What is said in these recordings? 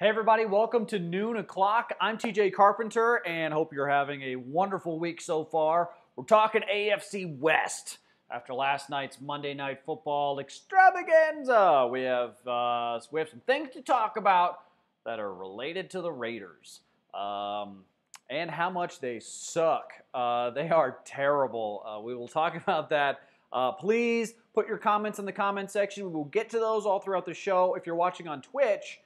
Hey everybody, welcome to Noon O'Clock. I'm TJ Carpenter and hope you're having a wonderful week so far. We're talking AFC West after last night's Monday Night Football extravaganza. We have some things to talk about that are related to the Raiders and how much they suck. They are terrible. We will talk about that. Please put your comments in the comment section. We will get to those all throughout the show. If you're watching on Twitch,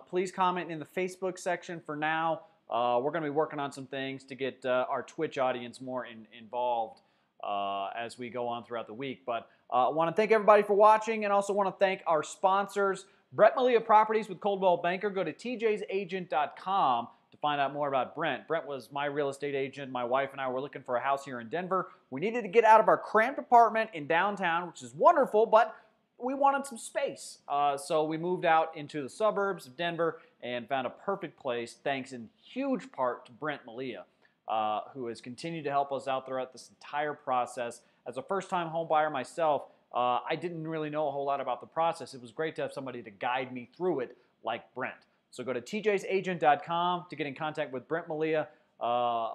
please comment in the Facebook section for now. We're going to be working on some things to get our Twitch audience more involved as we go on throughout the week. But I want to thank everybody for watching and also want to thank our sponsors. Brett Malia Properties with Coldwell Banker. Go to tjsagent.com to find out more about Brent. Brent was my real estate agent. My wife and I were looking for a house here in Denver. We needed to get out of our cramped apartment in downtown, which is wonderful, but we wanted some space. So we moved out into the suburbs of Denver and found a perfect place, thanks in huge part to Brent Malia, who has continued to help us out throughout this entire process. As a first-time home buyer myself, I didn't really know a whole lot about the process. It was great to have somebody to guide me through it like Brent. So go to tjsagent.com to get in contact with Brent Malia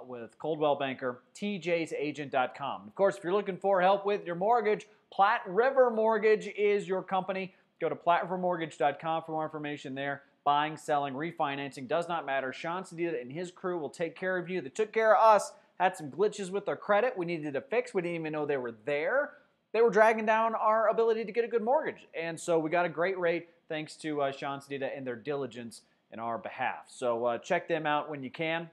with Coldwell Banker, tjsagent.com. Of course, if you're looking for help with your mortgage, Platte River Mortgage is your company. Go to platterivermortgage.com for more information there. Buying, selling, refinancing, does not matter. Sean Sedita and his crew will take care of you. They took care of us. Had some glitches with their credit we needed to fix. We didn't even know they were there. They were dragging down our ability to get a good mortgage. And so we got a great rate thanks to Sean Sedita and their diligence in our behalf. So check them out when you can.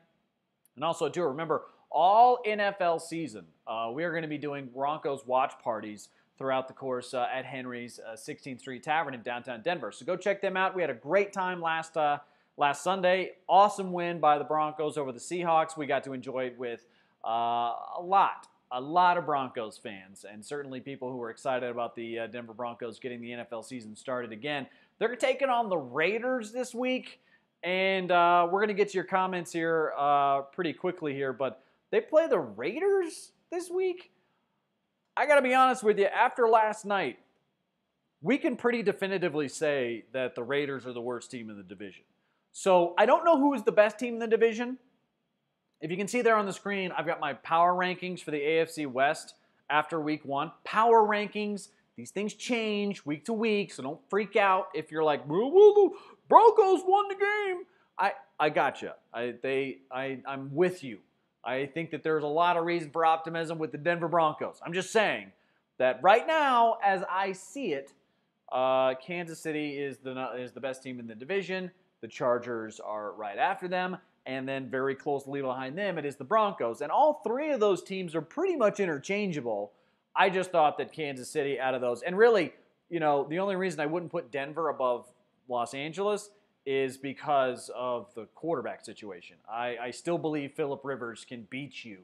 And also, too, remember, all NFL season, we are going to be doing Broncos watch parties throughout the course at Henry's 16th Street Tavern in downtown Denver. So go check them out. We had a great time last Sunday. Awesome win by the Broncos over the Seahawks. We got to enjoy it with a lot of Broncos fans, and certainly people who were excited about the Denver Broncos getting the NFL season started again. They're taking on the Raiders this week, and we're going to get to your comments here pretty quickly here, but they play the Raiders this week? I got to be honest with you, after last night, we can pretty definitively say that the Raiders are the worst team in the division. So I don't know who is the best team in the division. If you can see there on the screen, I've got my power rankings for the AFC West after week 1. Power rankings, these things change week to week, so don't freak out if you're like, the Broncos won the game. I gotcha. I'm with you. I think that there's a lot of reason for optimism with the Denver Broncos. I'm just saying that right now, as I see it, Kansas City is the best team in the division. The Chargers are right after them. And then very closely behind them, it is the Broncos. And all three of those teams are pretty much interchangeable. I just thought that Kansas City out of those, and really, the only reason I wouldn't put Denver above Los Angeles is because of the quarterback situation. I still believe Phillip Rivers can beat you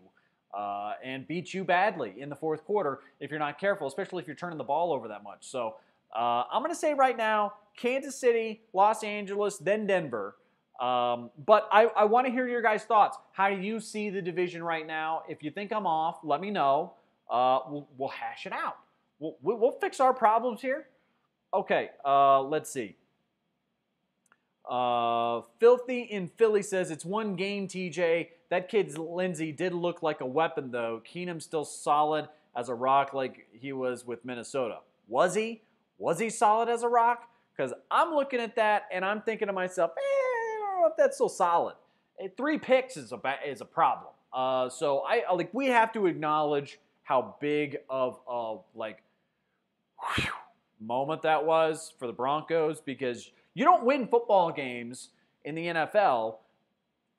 and beat you badly in the fourth quarter if you're not careful, especially if you're turning the ball over that much. So I'm going to say right now, Kansas City, Los Angeles, then Denver. But I want to hear your guys' thoughts. How do you see the division right now? If you think I'm off, let me know. We'll hash it out. We'll fix our problems here. Okay, let's see. Filthy in Philly says, it's one game, TJ. That kid Lindsey did look like a weapon, though. Keenum's still solid as a rock like he was with Minnesota. Was he? Was he solid as a rock? Because I'm looking at that, and I'm thinking to myself, I don't know if that's so solid. 3 picks is a problem. So we have to acknowledge how big of a moment that was for the Broncos, because you don't win football games in the NFL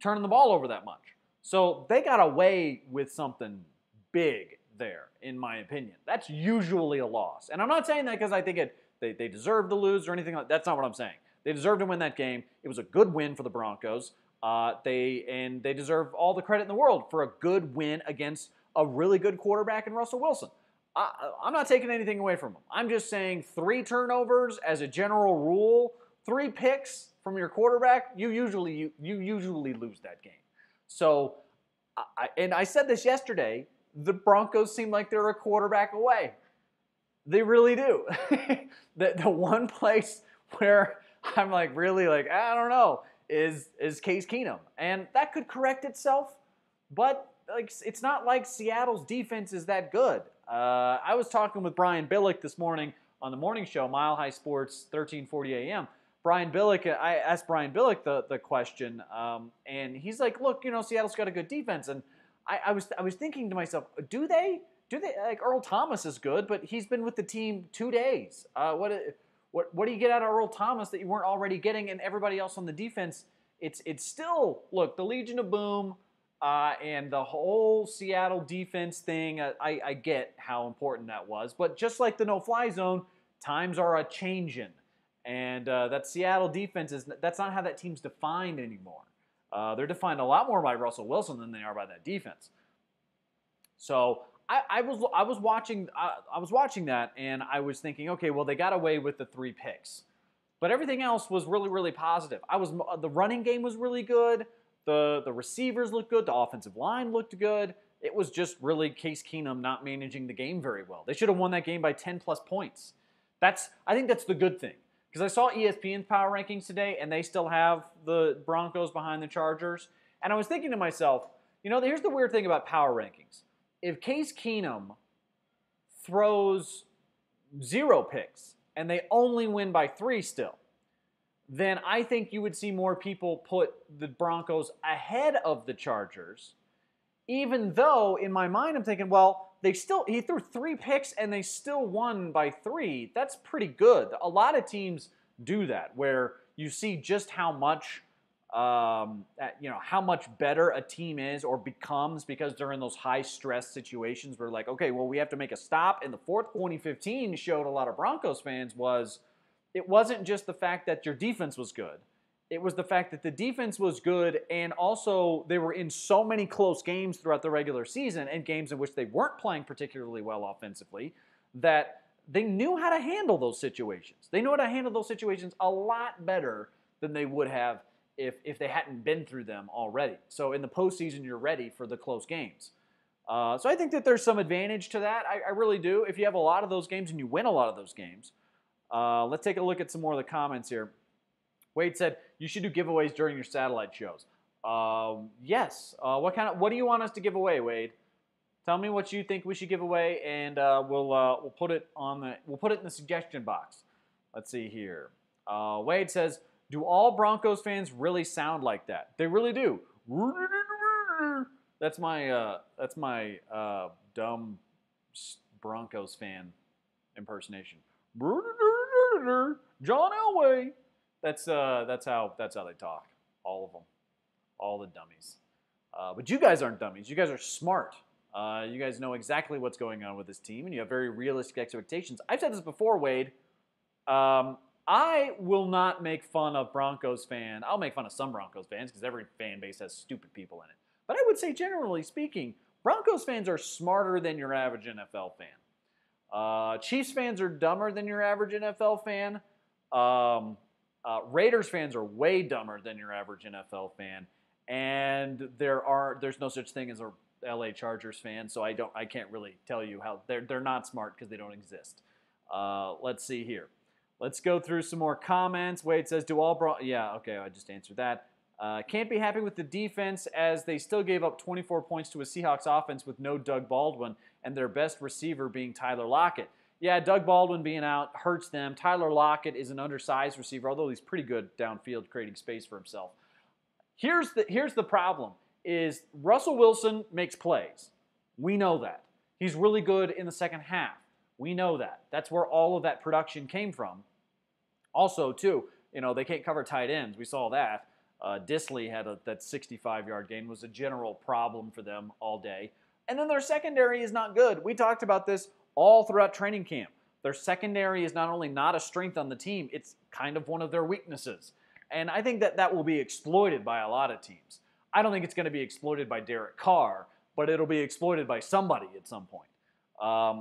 turning the ball over that much. So they got away with something big there, in my opinion. That's usually a loss. And I'm not saying that because I think they deserve to lose or anything like that. That's not what I'm saying. They deserved to win that game. It was a good win for the Broncos. They deserve all the credit in the world for a good win against a really good quarterback in Russell Wilson. I'm not taking anything away from him. I'm just saying 3 turnovers as a general rule, 3 picks from your quarterback, you usually lose that game. So, I said this yesterday, the Broncos seem like they're a quarterback away. They really do. The one place where I'm like, really? Like, I don't know. Is Case Keenum? And that could correct itself, but like, it's not like Seattle's defense is that good. I was talking with Brian Billick this morning on the morning show, Mile High Sports, 1340 a.m. I asked Brian Billick the question, and he's like, look, Seattle's got a good defense. And I was thinking to myself, do they? Like, Earl Thomas is good, but he's been with the team 2 days. What do you get out of Earl Thomas that you weren't already getting? And everybody else on the defense, it's still, look, the Legion of Boom and the whole Seattle defense thing, I get how important that was. But just like the no-fly zone, times are a-changin'. And that Seattle defense, that's not how that team's defined anymore. They're defined a lot more by Russell Wilson than they are by that defense. So I was watching that, and I was thinking, okay, well, they got away with the 3 picks, but everything else was really, really positive. The running game was really good. The receivers looked good. The offensive line looked good. It was just really Case Keenum not managing the game very well. They should have won that game by 10 plus points. I think that's the good thing. Because I saw ESPN's power rankings today, and they still have the Broncos behind the Chargers. And I was thinking to myself, here's the weird thing about power rankings. If Case Keenum throws 0 picks, and they only win by 3 still, then I think you would see more people put the Broncos ahead of the Chargers, even though, in my mind, I'm thinking, well, he threw 3 picks and they still won by 3. That's pretty good. A lot of teams do that, where you see just how much better a team is or becomes because they're in those high stress situations where, like, okay, well, we have to make a stop. And the fourth 2015 showed a lot of Broncos fans it wasn't just the fact that your defense was good. It was the fact that the defense was good, and also they were in so many close games throughout the regular season and games in which they weren't playing particularly well offensively, that they knew how to handle those situations. They knew how to handle those situations a lot better than they would have if they hadn't been through them already. So in the postseason, you're ready for the close games. So I think that there's some advantage to that. I really do. If you have a lot of those games and you win a lot of those games. Let's take a look at some more of the comments here. Wade said, you should do giveaways during your satellite shows. Yes. What do you want us to give away, Wade? Tell me what you think we should give away, and we'll put it in the suggestion box. Let's see here. Wade says, do all Broncos fans really sound like that? They really do. That's my dumb Broncos fan impersonation. John Elway. That's how they talk. All of them. All the dummies. But you guys aren't dummies. You guys are smart. You guys know exactly what's going on with this team, and you have very realistic expectations. I've said this before, Wade. I will not make fun of Broncos fans. I'll make fun of some Broncos fans because every fan base has stupid people in it. But I would say, generally speaking, Broncos fans are smarter than your average NFL fan. Chiefs fans are dumber than your average NFL fan. Raiders fans are way dumber than your average NFL fan. And there's no such thing as a LA Chargers fan, so I can't really tell you how they're not smart because they don't exist. Let's see here. Let's go through some more comments. Wade says, yeah, okay, I just answered that. Can't be happy with the defense as they still gave up 24 points to a Seahawks offense with no Doug Baldwin and their best receiver being Tyler Lockett. Yeah, Doug Baldwin being out hurts them. Tyler Lockett is an undersized receiver, although he's pretty good downfield creating space for himself. Here's the problem, is Russell Wilson makes plays. We know that. He's really good in the second half. We know that. That's where all of that production came from. Also, too, they can't cover tight ends. We saw that. Disley had that 65-yard gain, was a general problem for them all day. And then their secondary is not good. We talked about this all throughout training camp. Their secondary is not only not a strength on the team, it's kind of one of their weaknesses. And I think that will be exploited by a lot of teams. I don't think it's going to be exploited by Derek Carr, but it'll be exploited by somebody at some point.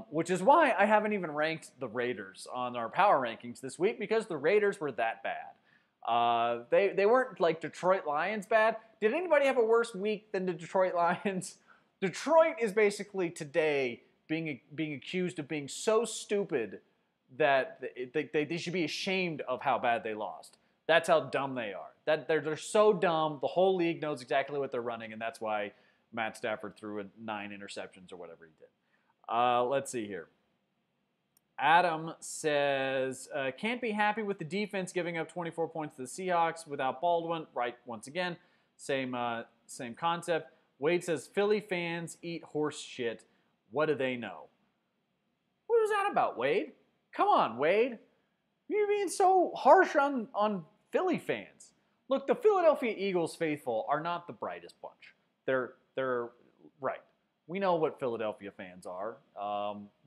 Which is why I haven't even ranked the Raiders on our power rankings this week, because the Raiders were that bad. They weren't like Detroit Lions bad. Did anybody have a worse week than the Detroit Lions? Detroit is basically today being accused of being so stupid that they should be ashamed of how bad they lost. That's how dumb they are. That they're so dumb. The whole league knows exactly what they're running, and that's why Matt Stafford threw 9 interceptions or whatever he did. Let's see here. Adam says, can't be happy with the defense giving up 24 points to the Seahawks without Baldwin. Right, once again, same concept. Wade says, Philly fans eat horse shit. What do they know? What was that about, Wade? Come on, Wade. You're being so harsh on Philly fans. Look, the Philadelphia Eagles faithful are not the brightest bunch. They're right. We know what Philadelphia fans are.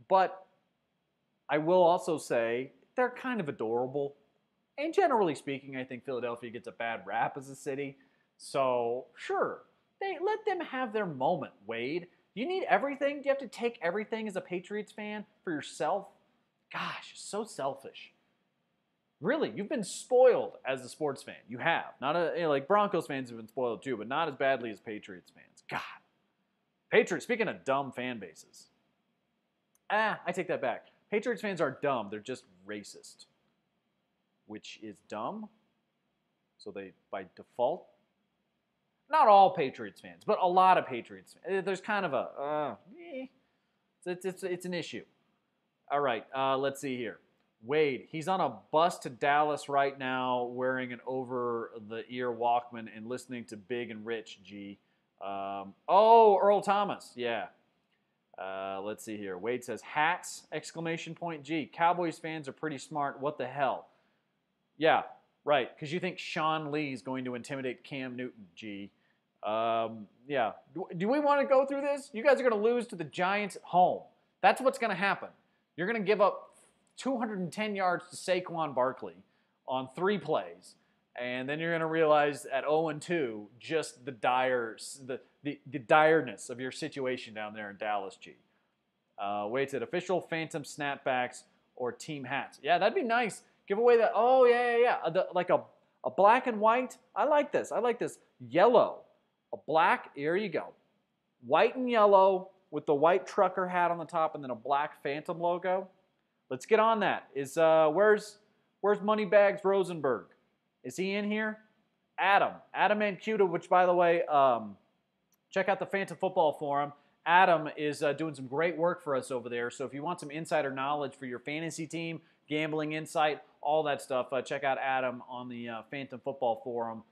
But I will also say they're kind of adorable. And generally speaking, I think Philadelphia gets a bad rap as a city. So, sure, let them have their moment, Wade. You need everything? Do you have to take everything as a Patriots fan for yourself? Gosh, so selfish. Really, you've been spoiled as a sports fan. You have. Not like Broncos fans have been spoiled too, but not as badly as Patriots fans. God. Patriots, speaking of dumb fan bases. I take that back. Patriots fans are dumb. They're just racist. Which is dumb. So they, by default, not all Patriots fans, but a lot of Patriots fans. There's kind of it's an issue. All right, let's see here. Wade, he's on a bus to Dallas right now wearing an over-the-ear Walkman and listening to Big and Rich, G. Earl Thomas, yeah. Let's see here. Wade says, hats, exclamation point, G. Cowboys fans are pretty smart. What the hell? Yeah, right, because you think Sean Lee is going to intimidate Cam Newton, G. Yeah. Do we want to go through this? You guys are going to lose to the Giants at home. That's what's going to happen. You're going to give up 210 yards to Saquon Barkley on 3 plays, and then you're going to realize at 0-2 just the direness of your situation down there in Dallas, G. Wade said official phantom snapbacks or team hats. Yeah, that'd be nice. Give away that. Oh, yeah. Like a black and white. I like this. Yellow. A black. Here you go. White and yellow with the white trucker hat on the top and then a black phantom logo. Let's get on that. Where's Moneybags Rosenberg? Is he in here? Adam Mancuda, which, by the way, check out the Phantom Football Forum. Adam is doing some great work for us over there. So if you want some insider knowledge for your fantasy team, gambling insight, all that stuff, check out Adam on the Phantom Football Forum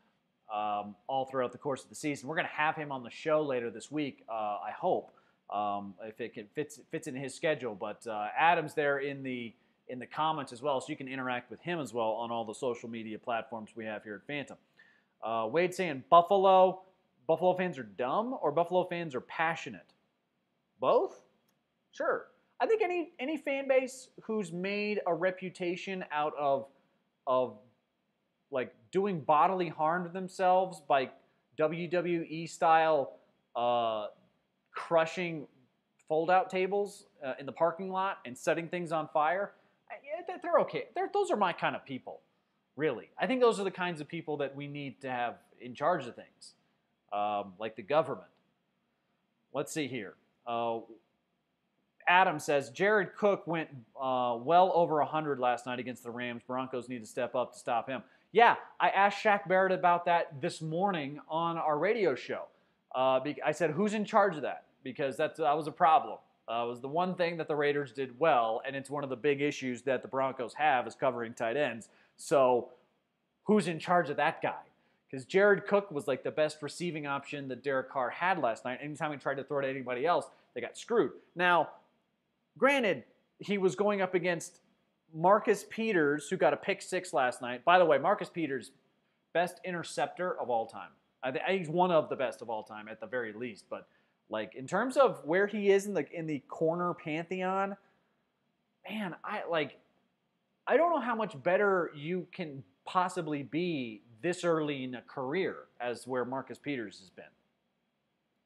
all throughout the course of the season. We're going to have him on the show later this week, I hope. If it fits in his schedule, but Adam's there in the comments as well, so you can interact with him as well on all the social media platforms we have here at Phantom. Wade saying Buffalo fans are dumb or Buffalo fans are passionate. Both? Sure. I think any fan base who's made a reputation out of like doing bodily harm to themselves by WWE style crushing fold-out tables in the parking lot and setting things on fire, they're okay. Those are my kind of people, really. I think those are the kinds of people that we need to have in charge of things, like the government. Let's see here. Adam says, Jared Cook went well over 100 last night against the Rams. Broncos need to step up to stop him. Yeah, I asked Shaq Barrett about that this morning on our radio show. I said, who's in charge of that? Because that was a problem. It was the one thing that the Raiders did well, and it's one of the big issues that the Broncos have is covering tight ends. So who's in charge of that guy? Because Jared Cook was like the best receiving option that Derek Carr had last night. Anytime he tried to throw it at anybody else, they got screwed. Now, granted, he was going up against Marcus Peters, who got a pick 6 last night. By the way, Marcus Peters, best interceptor of all time. I think he's one of the best of all time at the very least. But like in terms of where he is in the corner pantheon, man, I don't know how much better you can possibly be this early in a career as where Marcus Peters has been.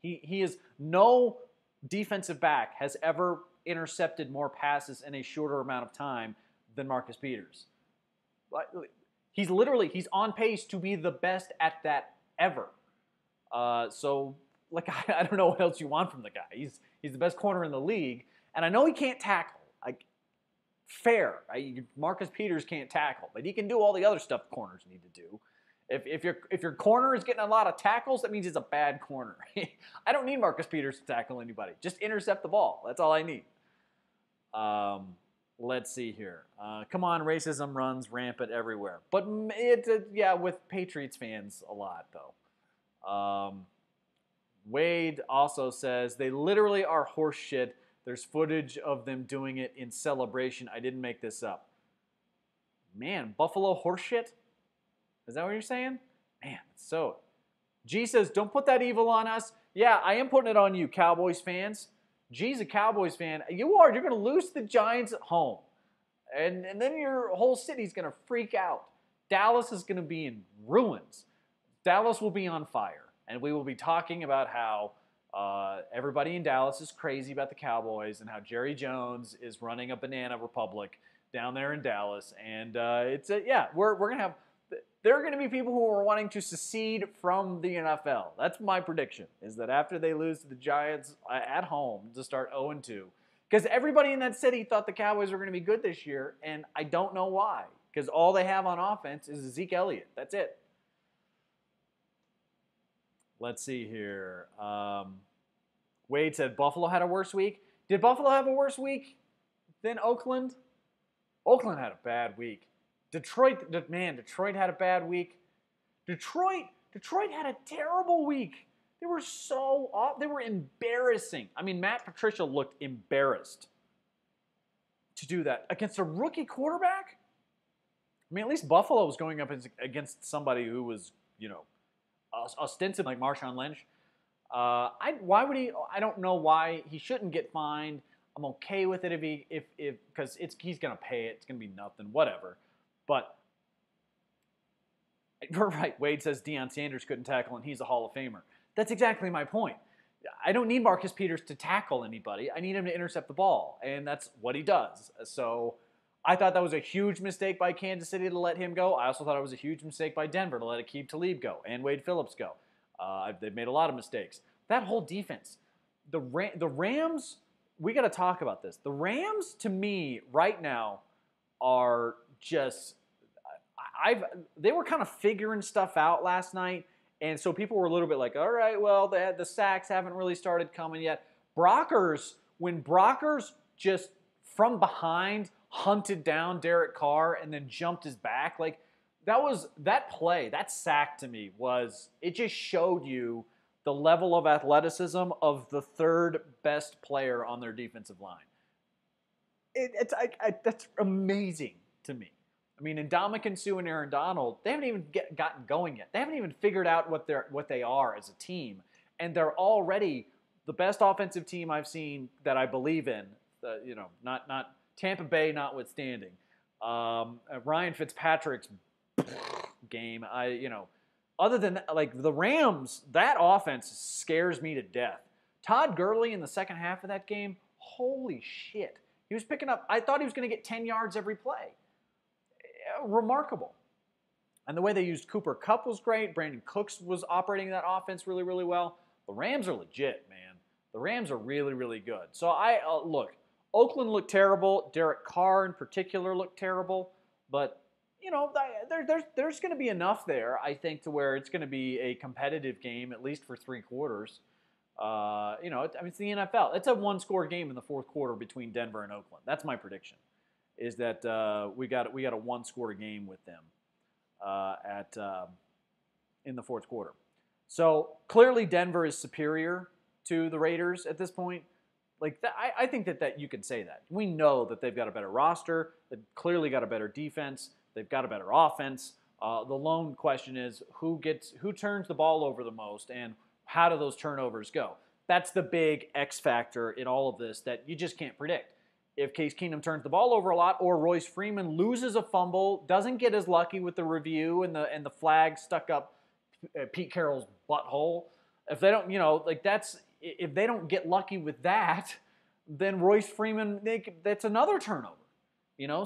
He is no defensive back has ever intercepted more passes in a shorter amount of time than Marcus Peters. He's on pace to be the best at that ever. So I don't know what else you want from the guy. He's the best corner in the league, and I know he can't tackle. Fair. Marcus Peters can't tackle, but he can do all the other stuff corners need to do. If your corner is getting a lot of tackles, that means it's a bad corner. I don't need Marcus Peters to tackle anybody. Just intercept the ball. That's all I need. Let's see here. Come on, racism runs rampant everywhere. But with Patriots fans a lot, though. Wade also says, they literally are horse shit. There's footage of them doing it in celebration. I didn't make this up. Man, Buffalo horse shit? Is that what you're saying? Man, so. G says, don't put that evil on us. Yeah, I am putting it on you, Cowboys fans. G's a Cowboys fan. You are. You're going to lose to the Giants at home. And then your whole city's going to freak out. Dallas is going to be in ruins. Dallas will be on fire. And we will be talking about how everybody in Dallas is crazy about the Cowboys and how Jerry Jones is running a banana republic down there in Dallas. And we're going to have – there are going to be people who are wanting to secede from the NFL. That's my prediction, is that after they lose to the Giants at home to start 0-2, because everybody in that city thought the Cowboys were going to be good this year, and I don't know why, because all they have on offense is Zeke Elliott. That's it. Let's see here. Wade said Buffalo had a worse week. Did Buffalo have a worse week than Oakland? Oakland had a bad week. Detroit had a bad week. Detroit had a terrible week. They were so off. They were embarrassing. I mean, Matt Patricia looked embarrassed to do that against a rookie quarterback. I mean, at least Buffalo was going up against somebody who was, ostensibly like Marshawn Lynch. Why would he? I don't know why he shouldn't get fined. I'm okay with it because he's gonna pay it. It's gonna be nothing, whatever. But you're right. Wade says Deion Sanders couldn't tackle, and he's a Hall of Famer. That's exactly my point. I don't need Marcus Peters to tackle anybody. I need him to intercept the ball, and that's what he does. So I thought that was a huge mistake by Kansas City to let him go. I also thought it was a huge mistake by Denver to let Aqib Talib go and Wade Phillips go. They've made a lot of mistakes. That whole defense, the Rams, we got to talk about this. The Rams, to me, right now, are just they were kind of figuring stuff out last night, and so people were a little bit like, all right, well, the sacks haven't really started coming yet. When Brockers just from behind hunted down Derek Carr and then jumped his back, like that play, that sack to me it just showed you the level of athleticism of the third best player on their defensive line. That's amazing to me. I mean, Ndamukong Suh and Aaron Donald, they haven't even gotten going yet. They haven't even figured out what they are as a team, and they're already the best offensive team I've seen that I believe in. Not Tampa Bay notwithstanding. Ryan Fitzpatrick's game, other than that, like the Rams, that offense scares me to death. Todd Gurley in the second half of that game, holy shit. He was picking up, I thought he was going to get 10 yards every play. Remarkable. And the way they used Cooper Kupp was great. Brandon Cooks was operating that offense really, really well. The Rams are legit, man. The Rams are really, really good. So look, Oakland looked terrible. Derek Carr in particular looked terrible. But, there's going to be enough there, I think, to where it's going to be a competitive game, at least for 3 quarters. It's the NFL. It's a one-score game in the fourth quarter between Denver and Oakland. That's my prediction, is that we got a one-score game with them in the fourth quarter. So clearly Denver is superior to the Raiders at this point. Like I think that you can say that. We know that they've got a better roster. They've clearly got a better defense. They've got a better offense. The lone question is who turns the ball over the most, and how do those turnovers go? That's the big X factor in all of this that you just can't predict. If Case Keenum turns the ball over a lot, or Royce Freeman loses a fumble, doesn't get as lucky with the review and the flag stuck up Pete Carroll's butthole. If they don't, if they don't get lucky with that, then Royce Freeman, that's another turnover.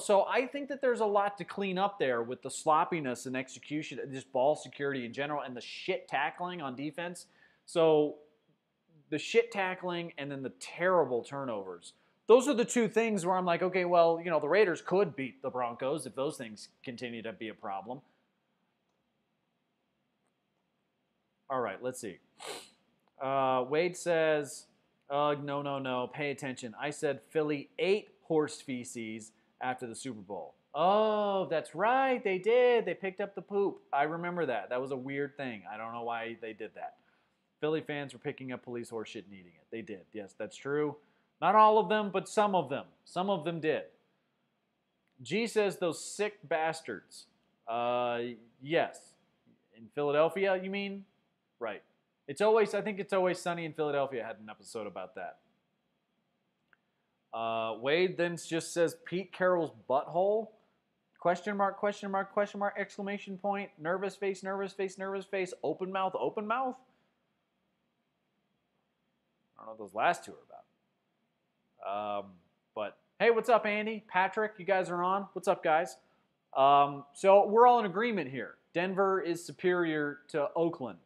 So I think that there's a lot to clean up there with the sloppiness and execution, just ball security in general, and the shit tackling on defense. So the shit tackling and then the terrible turnovers those are the two things where I'm like, okay, well, the Raiders could beat the Broncos if those things continue to be a problem. All right, let's see. Wade says, no, pay attention. I said Philly ate horse feces after the Super Bowl. Oh, that's right, they did. They picked up the poop. I remember that. That was a weird thing. I don't know why they did that. Philly fans were picking up police horse shit and eating it. They did. Yes, that's true. Not all of them, but some of them. Some of them did. G says those sick bastards. Yes. In Philadelphia, you mean? Right. I think It's Always Sunny in Philadelphia had an episode about that. Wade then just says Pete Carroll's butthole. Question mark, question mark, question mark, exclamation point, nervous face, nervous face, nervous face, open mouth, open mouth. I don't know what those last two are about. But hey, what's up, Andy? Patrick, you guys are on. What's up, guys? So we're all in agreement here. Denver is superior to Oakland.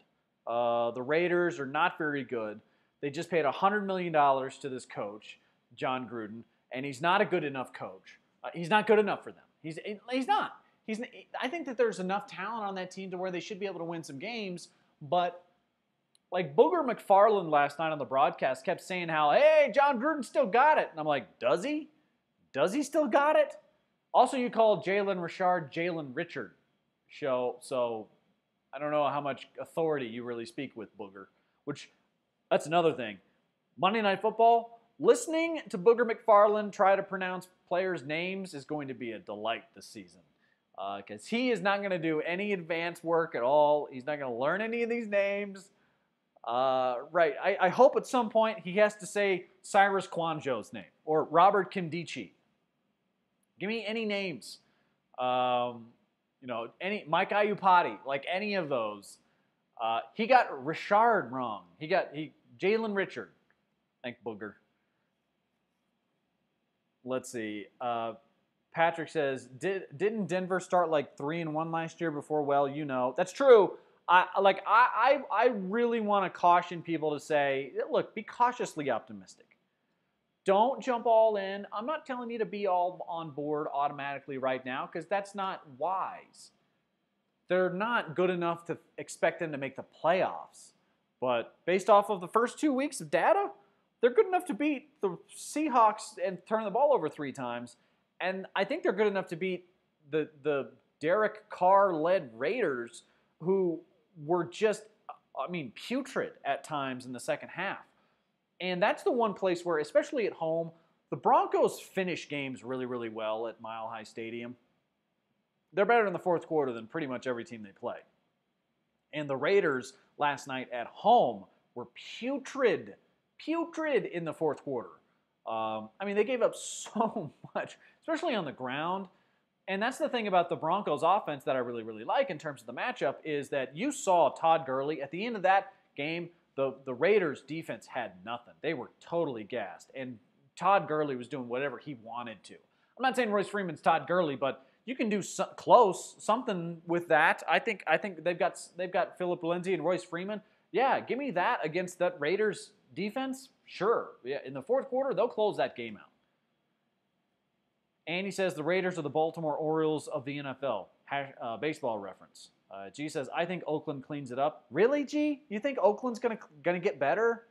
The Raiders are not very good. They just paid $100 million to this coach, John Gruden, and he's not a good enough coach. He's not good enough for them. He's not. I think that there's enough talent on that team to where they should be able to win some games, but like Booger McFarland last night on the broadcast kept saying how, hey, John Gruden still got it. And I'm like, does he? Does he still got it? Also, you called Jalen Richard Jalen Richard show, so I don't know how much authority you really speak with, Booger. Which, that's another thing. Monday Night Football, listening to Booger McFarland try to pronounce players' names is going to be a delight this season. Because he is not going to do any advanced work at all. He's not going to learn any of these names. Right. I hope at some point he has to say Cyrus Kwanjo's name or Robert Kimdichie. Give me any names. Any Mike Iupati, like any of those. He got Richard wrong. Jalen Richard. Thank Booger. Let's see. Patrick says, didn't Denver start like 3-1 last year before? Well, that's true. I really want to caution people to say, look, be cautiously optimistic. Don't jump all in. I'm not telling you to be all on board automatically right now because that's not wise. They're not good enough to expect them to make the playoffs. But based off of the first 2 weeks of data, they're good enough to beat the Seahawks and turn the ball over 3 times. And I think they're good enough to beat the Derek Carr-led Raiders, who were just, putrid at times in the second half. And that's the one place where, especially at home, the Broncos finish games really, really well at Mile High Stadium. They're better in the fourth quarter than pretty much every team they play. And the Raiders last night at home were putrid in the fourth quarter. They gave up so much, especially on the ground. And that's the thing about the Broncos offense that I really, really like in terms of the matchup is that you saw Todd Gurley at the end of that game. The Raiders defense had nothing. They were totally gassed. And Todd Gurley was doing whatever he wanted to. I'm not saying Royce Freeman's Todd Gurley, but you can do something with that. I think they've got Phillip Lindsay and Royce Freeman. Yeah, give me that against that Raiders defense. Sure. Yeah, in the fourth quarter, they'll close that game out. And he says the Raiders are the Baltimore Orioles of the NFL. Baseball reference. G says, I think Oakland cleans it up. Really, G? You think Oakland's gonna get better?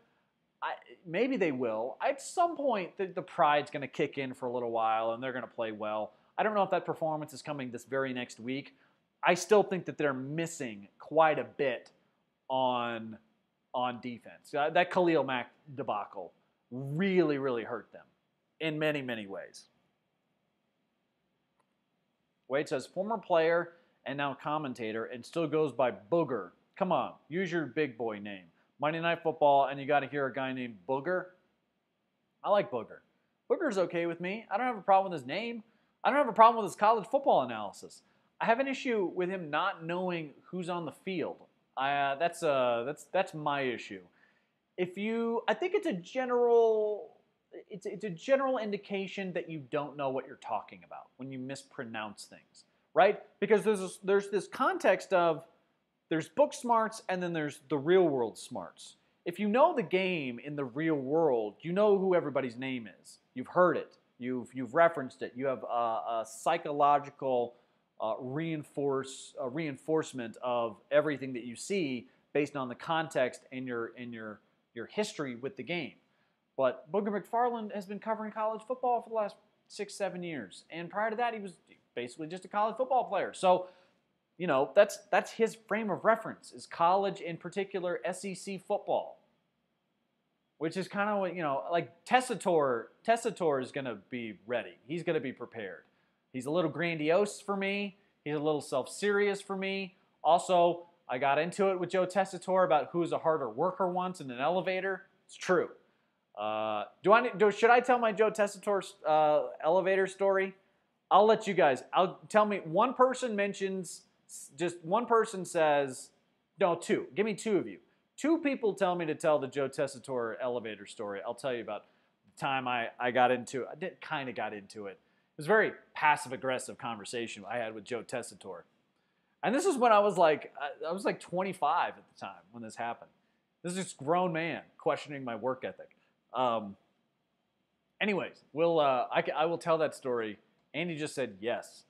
Maybe they will. At some point, the pride's going to kick in for a little while, and they're going to play well. I don't know if that performance is coming this very next week. I still think that they're missing quite a bit on defense. That Khalil Mack debacle really, really hurt them in many, many ways. Wade says, former player and now commentator and still goes by Booger. Come on, use your big boy name. Monday Night Football, and you got to hear a guy named Booger. I like Booger. Booger's okay with me. I don't have a problem with his name. I don't have a problem with his college football analysis. I have an issue with him not knowing who's on the field. That's my issue. I think it's a general indication that you don't know what you're talking about when you mispronounce things, right? Because there's this context of there's book smarts and then there's the real world smarts. If you know the game in the real world, you know who everybody's name is. You've heard it. You've referenced it. You have a psychological reinforcement of everything that you see based on the context and your history with the game. But Booger McFarland has been covering college football for the last 6-7 years, and prior to that, he was basically just a college football player. So, that's his frame of reference is college, in particular SEC football, which is kind of what like Tessitore is going to be ready. He's going to be prepared. He's a little grandiose for me. He's a little self-serious for me. Also, I got into it with Joe Tessitore about who's a harder worker once in an elevator. It's true. Should I tell my Joe Tessitore elevator story? I'll let you guys. Tell me. One person says, no, two. Give me two of you. Two people tell me to tell the Joe Tessitore elevator story. I'll tell you about the time I got into it. I kind of got into it. It was a very passive-aggressive conversation I had with Joe Tessitore. And this is when I was like 25 at the time when this happened. This is this grown man questioning my work ethic. Anyways, I will tell that story. Andy just said yes.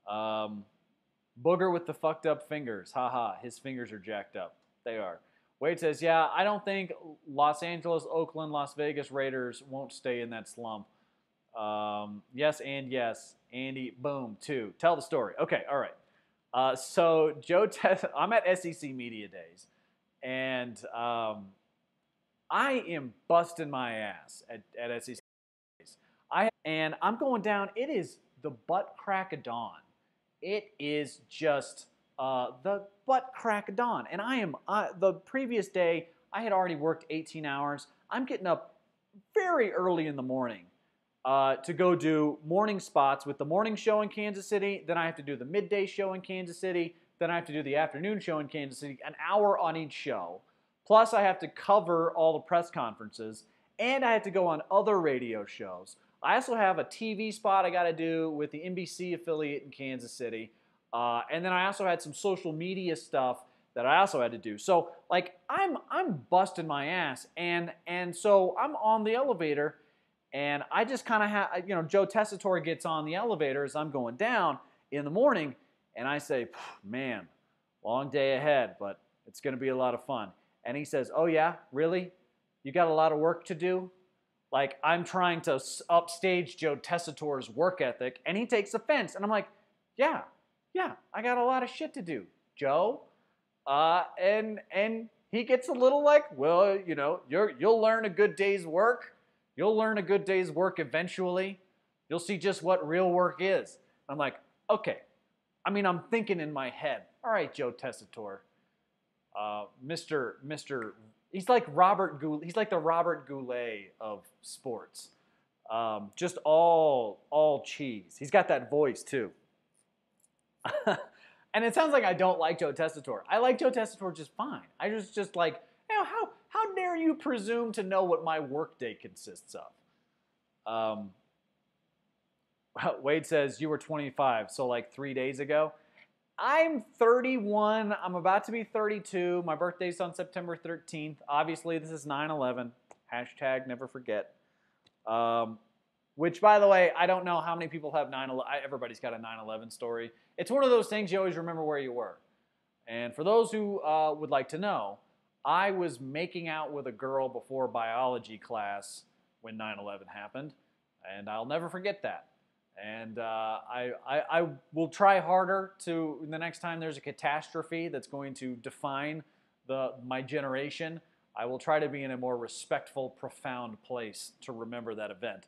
Booger with the fucked up fingers. Haha, his fingers are jacked up. They are. Wade says, yeah, I don't think Los Angeles, Oakland, Las Vegas Raiders won't stay in that slump. Yes and yes. Andy, boom, two. Tell the story. Okay, all right. So I'm at SEC Media Days, and I am busting my ass at SEC Days. And I'm going down. It is the butt crack of dawn. It is just the butt crack of dawn. And I am the previous day, I had already worked 18 hours. I'm getting up very early in the morning to go do morning spots with the morning show in Kansas City. Then I have to do the midday show in Kansas City. Then I have to do the afternoon show in Kansas City, an hour on each show. Plus I have to cover all the press conferences, and I have to go on other radio shows. I also have a TV spot I got to do with the NBC affiliate in Kansas City. And then I also had some social media stuff that I also had to do. So like I'm busting my ass, and so I'm on the elevator. And I just kind of have, Joe Tessitore gets on the elevator as I'm going down in the morning, and I say, man, long day ahead, but it's going to be a lot of fun. And he says, oh yeah, really? You got a lot of work to do? Like, I'm trying to upstage Joe Tessitore's work ethic, and he takes offense. And I'm like, yeah, I got a lot of shit to do, Joe. And he gets a little like, well, you'll learn a good day's work. You'll learn a good day's work eventually. You'll see just what real work is. I'm like, okay. I'm thinking in my head, all right, Joe Tessitore, Mr. He's like Robert Goulet. He's like the Robert Goulet of sports. Just all cheese. He's got that voice too. And it sounds like I don't like Joe Tessitore. I like Joe Tessitore just fine. I just like, how dare you presume to know what my workday consists of? Wade says, you were 25, so like 3 days ago. I'm 31. I'm about to be 32. My birthday's on September 13th. Obviously, this is 9/11. Hashtag never forget. Which, by the way, I don't know how many people have 9/11. Everybody's got a 9/11 story. It's one of those things you always remember where you were. And for those who would like to know, I was making out with a girl before biology class when 9/11 happened, and I'll never forget that. And I will try harder to, the next time there's a catastrophe that's going to define my generation, I will try to be in a more respectful, profound place to remember that event.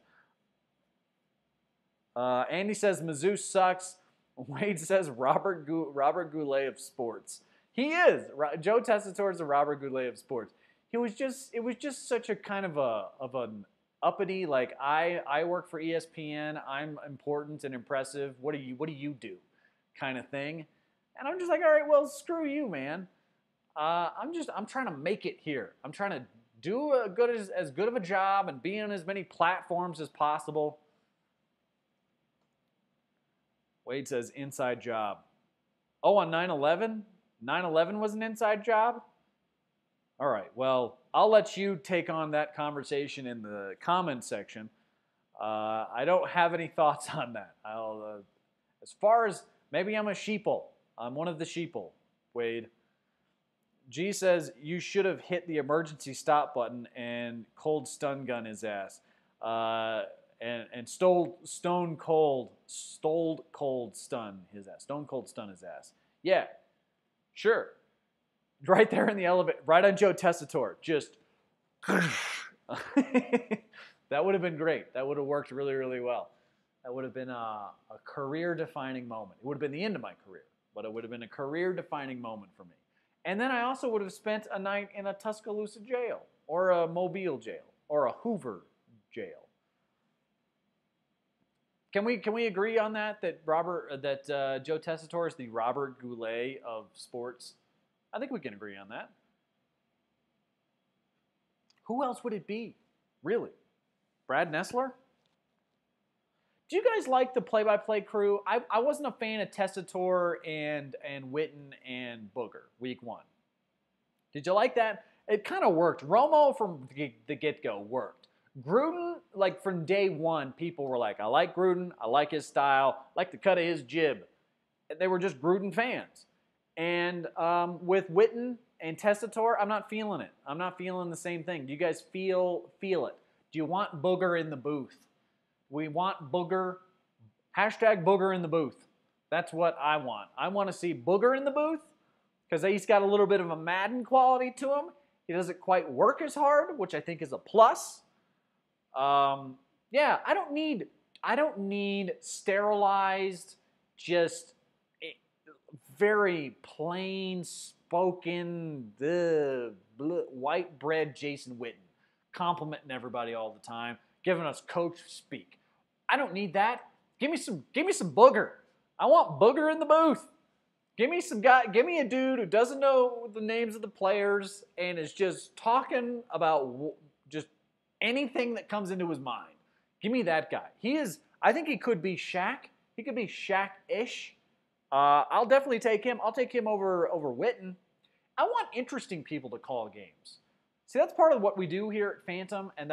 Andy says Mizzou sucks. Wade says Robert Goulet of sports. He is. Joe Tessitore is the Robert Goulet of sports. It was just such a kind of an uppity, like I work for ESPN, I'm important and impressive, what do you do kind of thing. And I'm just like, all right, well, screw you, man. I'm trying to make it here. I'm trying to do as good of a job and be on as many platforms as possible. Wade says inside job. Oh, on 9/11? 9/11 was an inside job? All right, well, I'll let you take on that conversation in the comments section. I don't have any thoughts on that. As far as maybe I'm a sheeple. I'm one of the sheeple, Wade. G says you should have hit the emergency stop button and cold stun gun his ass. And stone cold stun his ass. Stone cold stun his ass. Yeah, sure. Right there in the elevator, right on Joe Tessitore. Just that would have been great. That would have worked really, really well. That would have been a career-defining moment. It would have been the end of my career, but it would have been a career-defining moment for me. And then I also would have spent a night in a Tuscaloosa jail, or a Mobile jail, or a Hoover jail. Can we agree on that? That Joe Tessitore is the Robert Goulet of sports? I think we can agree on that. Who else would it be? Really? Brad Nessler? Do you guys like the play-by-play crew? I wasn't a fan of Tessitore and Witten and Booger week 1. Did you like that? It kind of worked. Romo from the get-go worked. Gruden, like from day one, people were like, I like Gruden, I like his style, I like the cut of his jib. They were just Gruden fans. And with Witten and Tessitore, I'm not feeling it. I'm not feeling the same thing. Do you guys feel it? Do you want Booger in the booth? We want Booger. Hashtag Booger in the booth. That's what I want. I want to see Booger in the booth because he's got a little bit of a Madden quality to him. He doesn't quite work as hard, which I think is a plus. Yeah, I don't need sterilized, just very plain spoken, white bread Jason Witten, complimenting everybody all the time, giving us coach speak. I don't need that. Give me some Booger. I want Booger in the booth. Give me a dude who doesn't know the names of the players and is just talking about just anything that comes into his mind. Give me that guy. I think he could be Shaq. He could be Shaq-ish. I'll definitely take him. I'll take him over Witten. I want interesting people to call games. See, that's part of what we do here at Phantom, and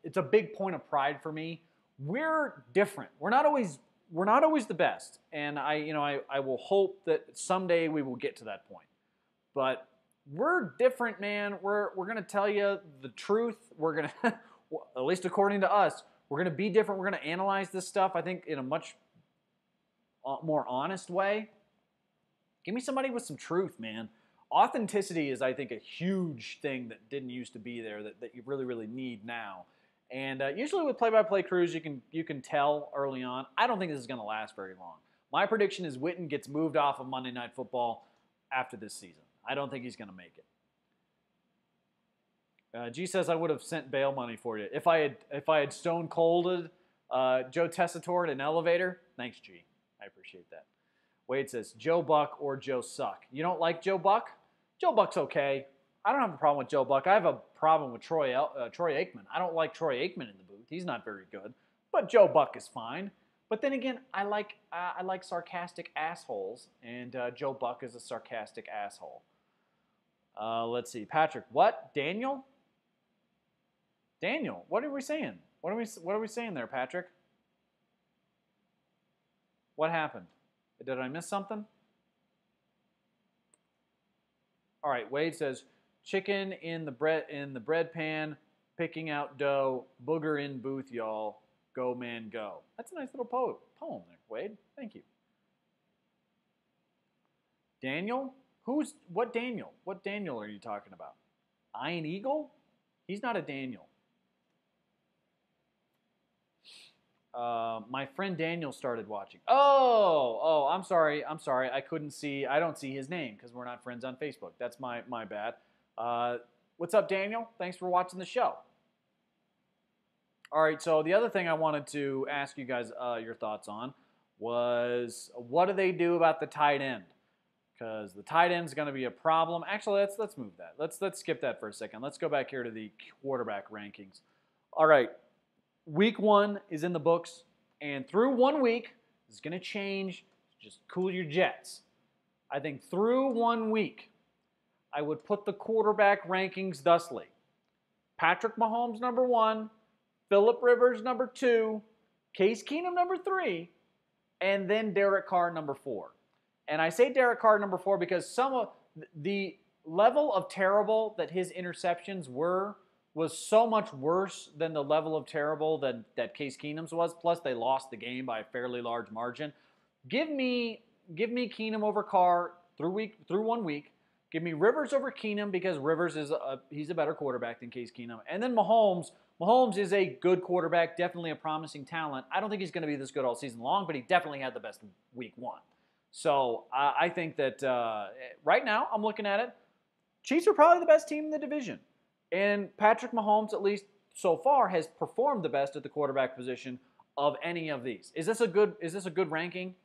it's a big point of pride for me. We're different. We're not always the best, and I will hope that someday we will get to that point. But we're different, man. We're gonna tell you the truth. We're gonna, at least according to us, we're gonna be different. We're gonna analyze this stuff, I think, in a much more honest way. Give me somebody with some truth, man. Authenticity is, I think, a huge thing that didn't used to be there that you really, really need now. And usually with play-by-play crews, you can tell early on. I don't think this is going to last very long. My prediction is Witten gets moved off of Monday Night Football after this season. I don't think he's going to make it. G says I would have sent bail money for you if I had stone colded Joe Tessitore in an elevator. Thanks, G. I appreciate that. Wade says Joe Buck or Joe Suck. You don't like Joe Buck? Joe Buck's okay. I don't have a problem with Joe Buck. I have a problem with Troy Aikman. I don't like Troy Aikman in the booth. He's not very good. But Joe Buck is fine. But then again, I like sarcastic assholes, and Joe Buck is a sarcastic asshole. Let's see, Patrick. What? Daniel? Daniel? What are we saying? What are we saying there, Patrick? What happened? Did I miss something? All right. Wade says chicken in the bread pan, picking out dough, booger in booth, y'all. Go, man, go. That's a nice little poem there, Wade. Thank you. Daniel? What Daniel? What Daniel are you talking about? Iron Eagle? He's not a Daniel. My friend Daniel started watching. Oh, I'm sorry. I don't see his name because we're not friends on Facebook. That's my bad. What's up, Daniel? Thanks for watching the show. All right, so the other thing I wanted to ask you guys your thoughts on was what do they do about the tight end? Because the tight end is going to be a problem. Actually, let's move that. Let's skip that for a second. Let's go back here to the quarterback rankings. All right, week 1 is in the books, and through 1 week, it's going to change. Just cool your jets. I think through 1 week, I would put the quarterback rankings thusly. Patrick Mahomes, number 1. Phillip Rivers number 2, Case Keenum number 3, and then Derek Carr number 4. And I say Derek Carr number 4 because some of the level of terrible that his interceptions was so much worse than the level of terrible that Case Keenum's was. Plus, they lost the game by a fairly large margin. Give me Keenum over Carr through 1 week. Give me Rivers over Keenum because Rivers he's a better quarterback than Case Keenum. And then Mahomes. Mahomes is a good quarterback, definitely a promising talent. I don't think he's going to be this good all season long, but he definitely had the best week 1. So I think that right now, I'm looking at it, Chiefs are probably the best team in the division. And Patrick Mahomes, at least so far, has performed the best at the quarterback position of any of these. Is this a good ranking?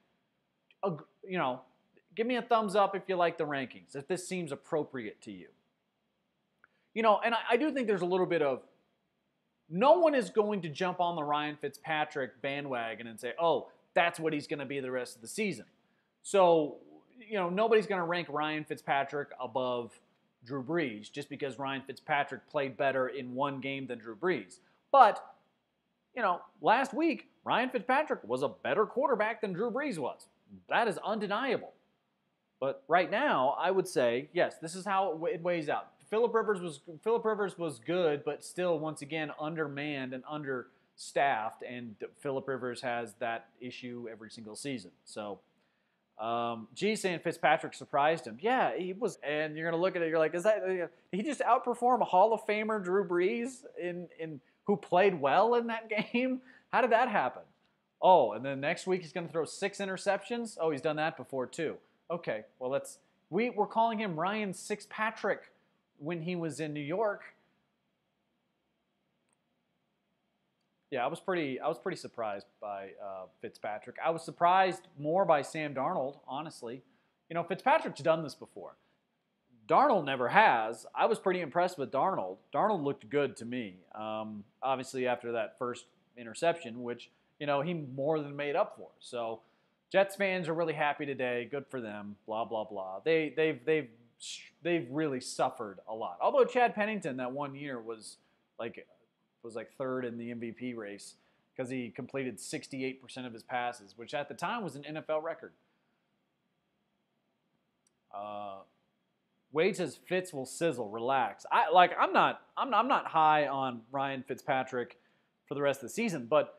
Give me a thumbs up if you like the rankings, if this seems appropriate to you. And I do think there's a little bit of, no one is going to jump on the Ryan Fitzpatrick bandwagon and say, oh, that's what he's going to be the rest of the season. So, nobody's going to rank Ryan Fitzpatrick above Drew Brees just because Ryan Fitzpatrick played better in one game than Drew Brees. But, last week, Ryan Fitzpatrick was a better quarterback than Drew Brees was. That is undeniable. But right now, I would say, yes, this is how it weighs out. Phillip Rivers was good, but still, once again, undermanned and understaffed, and Phillip Rivers has that issue every single season. So, saying Fitzpatrick surprised him. Yeah, he was. And you're going to look at it, you're like, did he just outperform a Hall of Famer, Drew Brees, in who played well in that game? How did that happen? Oh, and then next week he's going to throw 6 interceptions? Oh, he's done that before too. Okay, well, we're calling him Ryan Sixpatrick when he was in New York. Yeah, I was pretty surprised by Fitzpatrick. I was surprised more by Sam Darnold, honestly. Fitzpatrick's done this before. Darnold never has. I was pretty impressed with Darnold. Darnold looked good to me. Obviously, after that first interception, which he more than made up for. So, Jets fans are really happy today. Good for them. Blah blah blah. They've really suffered a lot. Although Chad Pennington that 1 year was like third in the MVP race because he completed 68% of his passes, which at the time was an NFL record. Wade says Fitz will sizzle. Relax. I'm not high on Ryan Fitzpatrick for the rest of the season, but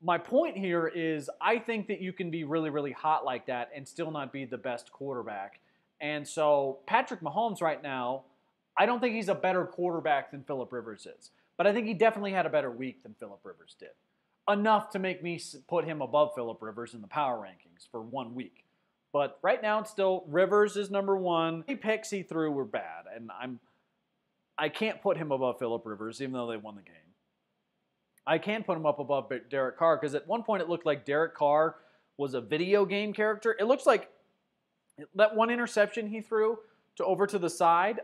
my point here is I think that you can be really, really hot like that and still not be the best quarterback. And so Patrick Mahomes right now, I don't think he's a better quarterback than Phillip Rivers is. But I think he definitely had a better week than Phillip Rivers did. Enough to make me put him above Phillip Rivers in the power rankings for 1 week. But right now it's still Rivers is number 1. The picks he threw were bad. And I can't put him above Phillip Rivers even though they won the game. I can put him up above Derek Carr because at one point it looked like Derek Carr was a video game character. It looks like that one interception he threw over to the side,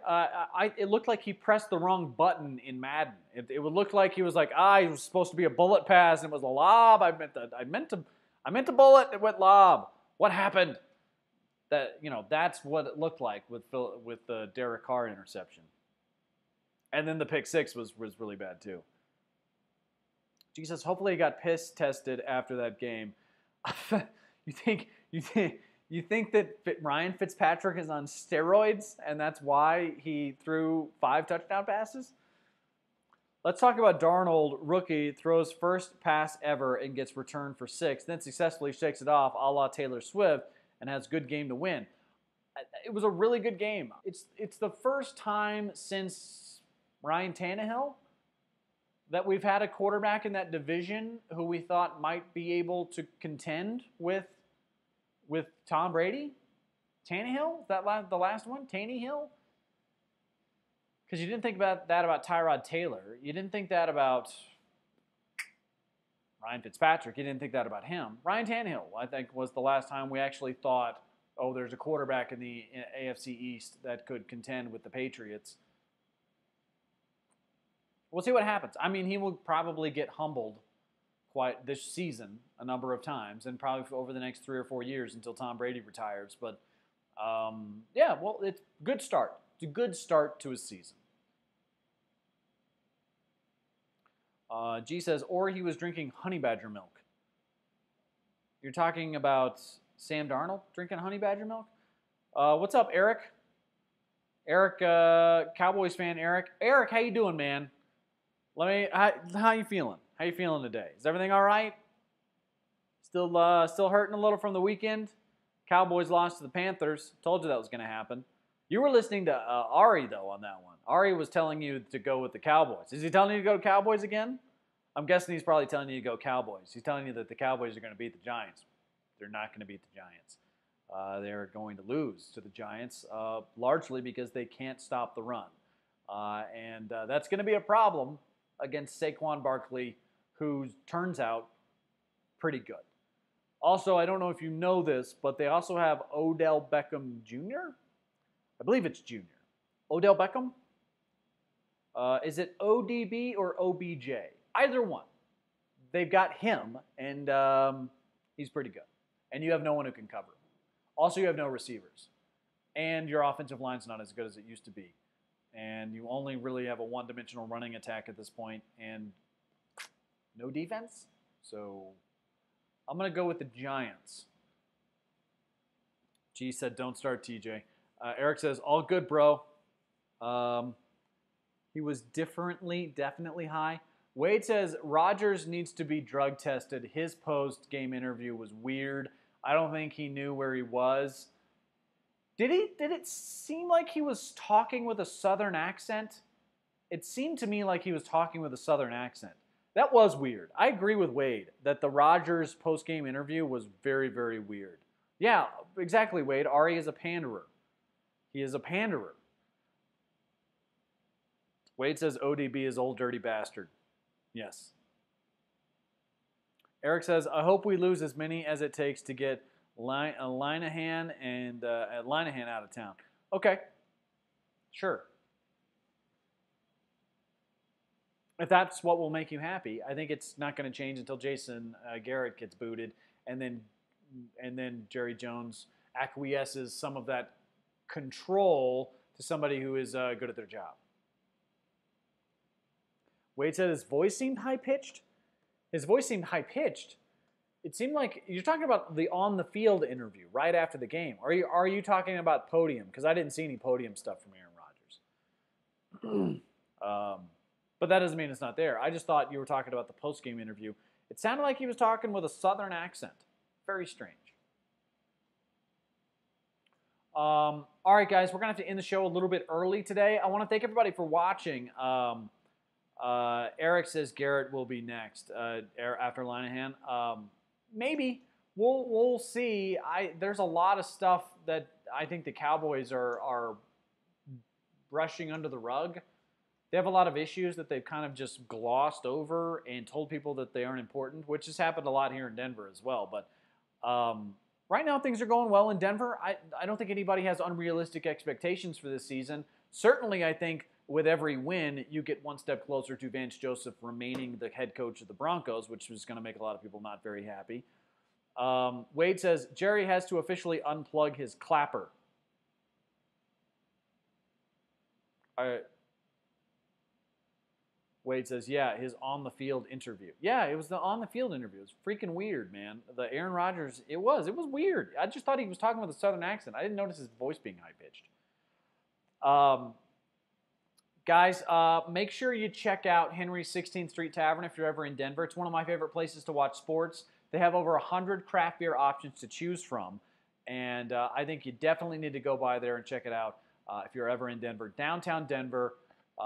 it looked like he pressed the wrong button in Madden. It would look like he was like, it was supposed to be a bullet pass and it was a lob. I meant to bullet. It went lob. What happened? That's what it looked like with the Derek Carr interception. And then the pick 6 was really bad too. Jesus, hopefully he got piss tested after that game. You think that Ryan Fitzpatrick is on steroids and that's why he threw 5 touchdown passes? Let's talk about Darnold. Rookie throws first pass ever and gets returned for 6, then successfully shakes it off a la Taylor Swift and has good game to win. It was a really good game. It's the first time since Ryan Tannehill that we've had a quarterback in that division who we thought might be able to contend with Tom Brady. Tannehill? Is that the last one? Tannehill? Because you didn't think about that about Tyrod Taylor. You didn't think that about Ryan Fitzpatrick. You didn't think that about him. Ryan Tannehill, I think, was the last time we actually thought, oh, there's a quarterback in the AFC East that could contend with the Patriots. We'll see what happens. I mean, he will probably get humbled quite this season a number of times and probably over the next 3 or 4 years until Tom Brady retires. But, it's a good start. It's a good start to his season. G says, or he was drinking honey badger milk. You're talking about Sam Darnold drinking honey badger milk? What's up, Eric? Eric, Cowboys fan, Eric. Eric, how you doing, man? How you feeling? How you feeling today? Is everything all right? Still hurting a little from the weekend? Cowboys lost to the Panthers. Told you that was going to happen. You were listening to Ari, though, on that one. Ari was telling you to go with the Cowboys. Is he telling you to go Cowboys again? I'm guessing he's probably telling you to go Cowboys. He's telling you that the Cowboys are going to beat the Giants. They're not going to beat the Giants. They're going to lose to the Giants, largely because they can't stop the run. And that's going to be a problem against Saquon Barkley, who turns out pretty good. Also, I don't know if you know this, but they also have Odell Beckham Jr. I believe it's Jr. Odell Beckham? Is it ODB or OBJ? Either one. They've got him, and he's pretty good. And you have no one who can cover him. Also, you have no receivers. And your offensive line's not as good as it used to be. And you only really have a one-dimensional running attack at this point, and no defense. So I'm going to go with the Giants. G said, don't start TJ. Eric says, all good, bro. He was definitely high. Wade says, Rodgers needs to be drug tested. His post-game interview was weird. I don't think he knew where he was. Did it seem like he was talking with a southern accent? It seemed to me like he was talking with a southern accent. That was weird. I agree with Wade that the Rodgers post-game interview was very, very weird. Yeah, exactly, Wade. Ari is a panderer. He is a panderer. Wade says ODB is old dirty bastard. Yes. Eric says, I hope we lose as many as it takes to get Linehan and Linehan out of town. Okay. Sure. If that's what will make you happy, I think it's not going to change until Jason Garrett gets booted, and then Jerry Jones acquiesces some of that control to somebody who is good at their job. Wade said his voice seemed high-pitched. His voice seemed high-pitched. It seemed like you're talking about the on-the-field interview right after the game. Are you talking about podium? Because I didn't see any podium stuff from Aaron Rodgers. But that doesn't mean it's not there. I just thought you were talking about the post-game interview. It sounded like he was talking with a southern accent. Very strange. All right, guys, we're going to have to end the show a little bit early today. I want to thank everybody for watching. Eric says Garrett will be next after Linehan. Maybe. We'll see. There's a lot of stuff that I think the Cowboys are brushing under the rug. They have a lot of issues that they've kind of just glossed over and told people that they aren't important, which has happened a lot here in Denver as well. But right now things are going well in Denver. I don't think anybody has unrealistic expectations for this season. Certainly, I think with every win, you get one step closer to Vance Joseph remaining the head coach of the Broncos, which is going to make a lot of people not very happy. Wade says, Jerry has to officially unplug his clapper. Wade says, yeah, his on-the-field interview. Yeah, it was the on-the-field interview. It was freaking weird, man. The Aaron Rodgers, it was weird. I just thought he was talking with a southern accent. I didn't notice his voice being high-pitched. Guys, make sure you check out Henry's 16th Street Tavern if you're ever in Denver. It's one of my favorite places to watch sports. They have over 100 craft beer options to choose from, and I think you definitely need to go by there and check it out if you're ever in Denver. Downtown Denver,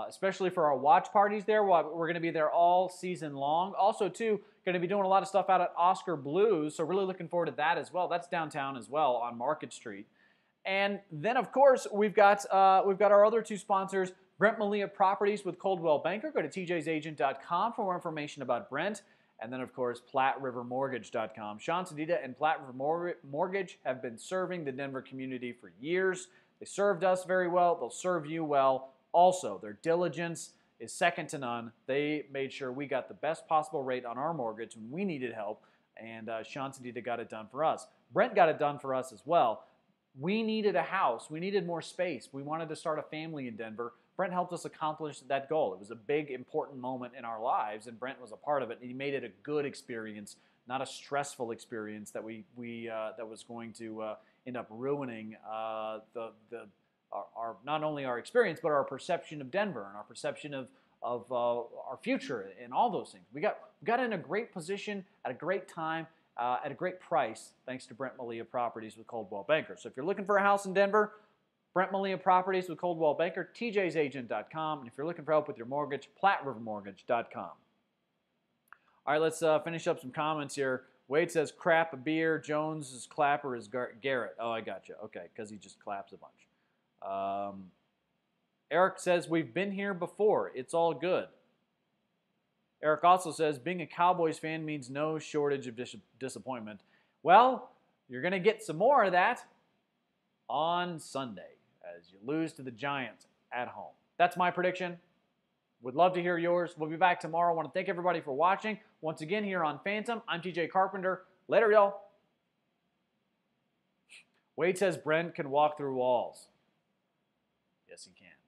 especially for our watch parties there. We're going to be there all season long. Also, too, going to be doing a lot of stuff out at Oscar Blues, so really looking forward to that as well. That's downtown as well on Market Street. And then, of course, we've got our other two sponsors, Brent Malia Properties with Coldwell Banker. Go to tjsagent.com for more information about Brent. And then, of course, PlatteRiverMortgage.com. Sean Sedita and Platte River Mortgage have been serving the Denver community for years. They served us very well. They'll serve you well. Also, their diligence is second to none. They made sure we got the best possible rate on our mortgage when we needed help, and Sean Sedita got it done for us. Brent got it done for us as well. We needed a house. We needed more space. We wanted to start a family in Denver. Brent helped us accomplish that goal. It was a big, important moment in our lives, and Brent was a part of it. And he made it a good experience, not a stressful experience that that was going to end up ruining our not only our experience but our perception of Denver and our perception of our future and all those things. We got in a great position at a great time. At a great price, thanks to Brent Malia Properties with Coldwell Banker. So if you're looking for a house in Denver, Brent Malia Properties with Coldwell Banker, tjsagent.com. And if you're looking for help with your mortgage, PlatteRiverMortgage.com. All right, let's finish up some comments here. Wade says, crap a beer. Jones's clapper is Garrett. Oh, I got you. Okay, because he just claps a bunch. Eric says, we've been here before. It's all good. Eric also says, being a Cowboys fan means no shortage of disappointment. Well, you're going to get some more of that on Sunday as you lose to the Giants at home. That's my prediction. Would love to hear yours. We'll be back tomorrow. I want to thank everybody for watching. Once again, here on Phantom, I'm TJ Carpenter. Later, y'all. Wade says Brent can walk through walls. Yes, he can.